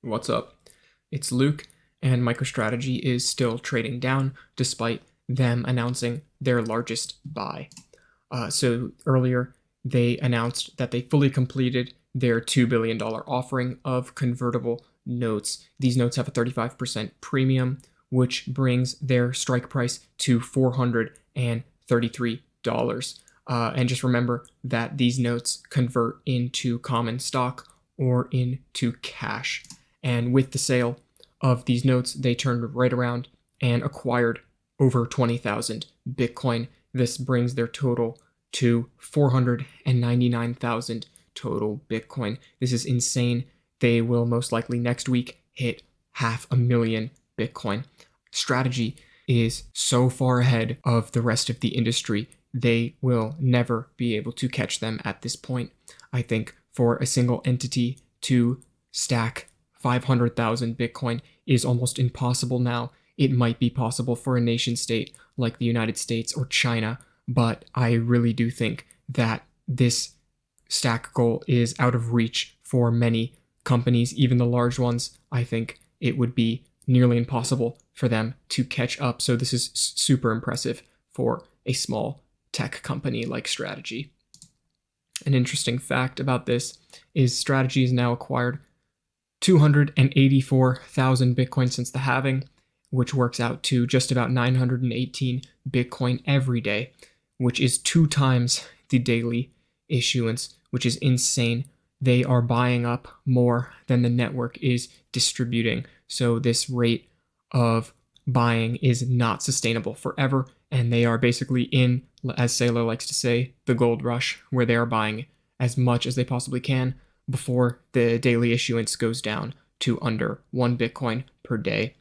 What's up? It's Luke, and MicroStrategy is still trading down despite them announcing their largest buy. So earlier, they announced that they fully completed their $2 billion offering of convertible notes. These notes have a 35% premium, which brings their strike price to $433. And just remember that these notes convert into common stock or into cash. And with the sale of these notes, they turned right around and acquired over 20,000 Bitcoin. This brings their total to 499,000 total Bitcoin. This is insane. They will most likely next week hit 500,000 Bitcoin. Strategy is so far ahead of the rest of the industry, they will never be able to catch them at this point. I think for a single entity to stack 500,000 Bitcoin is almost impossible now. It might be possible for a nation state like the United States or China, but I really do think that this stack goal is out of reach for many companies, even the large ones. I think it would be nearly impossible for them to catch up. So this is super impressive for a small tech company like Strategy. An interesting fact about this is Strategy has now acquired 284,000 Bitcoin since the halving, which works out to just about 918 Bitcoin every day, which is 2 times the daily issuance, which is insane. They are buying up more than the network is distributing. So this rate of buying is not sustainable forever, and they are basically in, as Saylor likes to say, the gold rush, where they are buying as much as they possibly can before the daily issuance goes down to under 1 Bitcoin per day.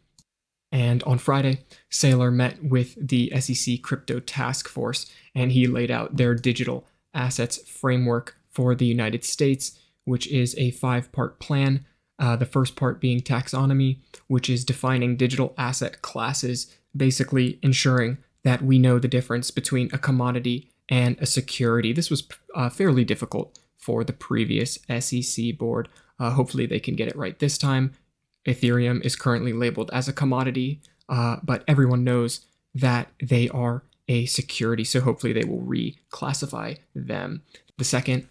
And on Friday, Saylor met with the SEC Crypto Task Force, and he laid out their digital assets framework for the United States, which is a 5-part plan. The first part being taxonomy, which is defining digital asset classes, basically ensuring that we know the difference between a commodity and a security. This was fairly difficult for the previous SEC board. Hopefully they can get it right this time. Ethereum is currently labeled as a commodity, but everyone knows that they are a security, so hopefully they will reclassify them. The second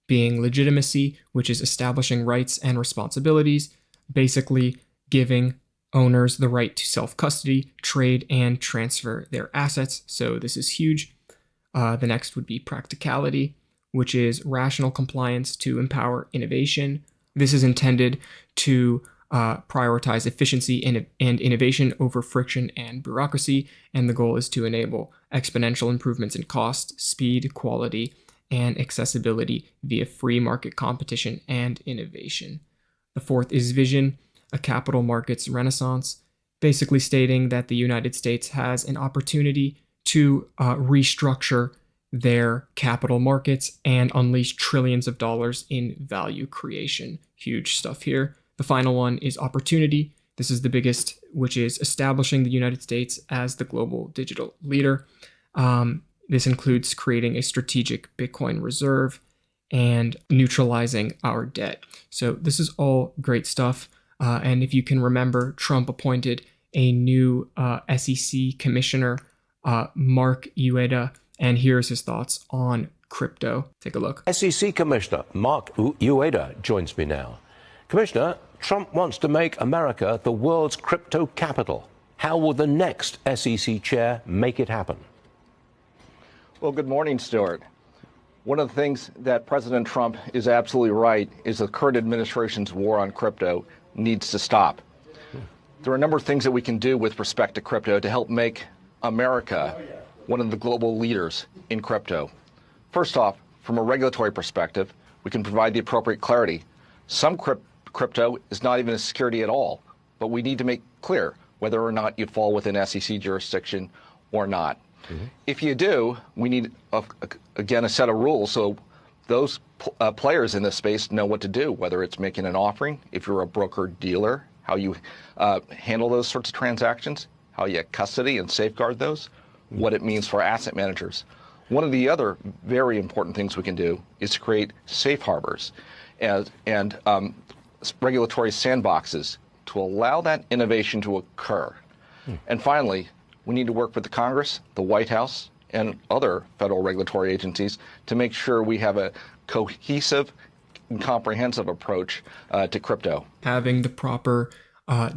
being legitimacy, which is establishing rights and responsibilities, basically giving owners the right to self-custody, trade, and transfer their assets. So this is huge. The next would be practicality, which is rational compliance to empower innovation. This is intended to prioritize efficiency and innovation over friction and bureaucracy, and the goal is to enable exponential improvements in cost, speed, quality, and accessibility via free market competition and innovation. The fourth is vision, a capital markets renaissance, basically stating that the United States has an opportunity to restructure their capital markets and unleash trillions of dollars in value creation. Huge stuff here. The final one is opportunity. This is the biggest, which is establishing the United States as the global digital leader. This includes creating a strategic Bitcoin reserve and neutralizing our debt. So this is all great stuff. And if you can remember, Trump appointed a new SEC commissioner, Mark Ueda, and here's his thoughts on crypto. Take a look. SEC Commissioner Mark Ueda joins me now. Commissioner, Trump wants to make America the world's crypto capital. How will the next SEC chair make it happen? Well, good morning, Stuart. One of the things that President Trump is absolutely right is the current administration's war on crypto needs to stop. There are a number of things that we can do with respect to crypto to help make America one of the global leaders in crypto. First off, from a regulatory perspective, we can provide the appropriate clarity. Some crypto is not even a security at all, but we need to make clear whether or not you fall within SEC jurisdiction or not. If you do, we need, again, a set of rules so those players in this space know what to do, whether it's making an offering, if you're a broker-dealer, how you handle those sorts of transactions, how you custody and safeguard those, what it means for asset managers. One of the other very important things we can do is to create safe harbors. And regulatory sandboxes to allow that innovation to occur. And finally, we need to work with the Congress, the White House, and other federal regulatory agencies to make sure we have a cohesive and comprehensive approach to crypto. Having the proper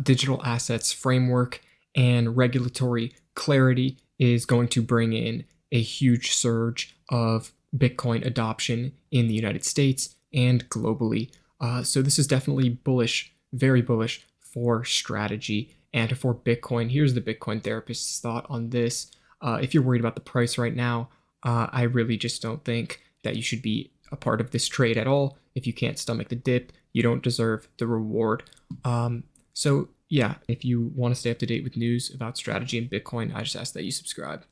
digital assets framework and regulatory clarity is going to bring in a huge surge of Bitcoin adoption in the United States and globally. So this is definitely bullish, very bullish for strategy and for Bitcoin. Here's the Bitcoin therapist's thought on this. If you're worried about the price right now, I really just don't think that you should be a part of this trade at all. If you can't stomach the dip, you don't deserve the reward. So yeah, if you want to stay up to date with news about strategy and Bitcoin, I just ask that you subscribe.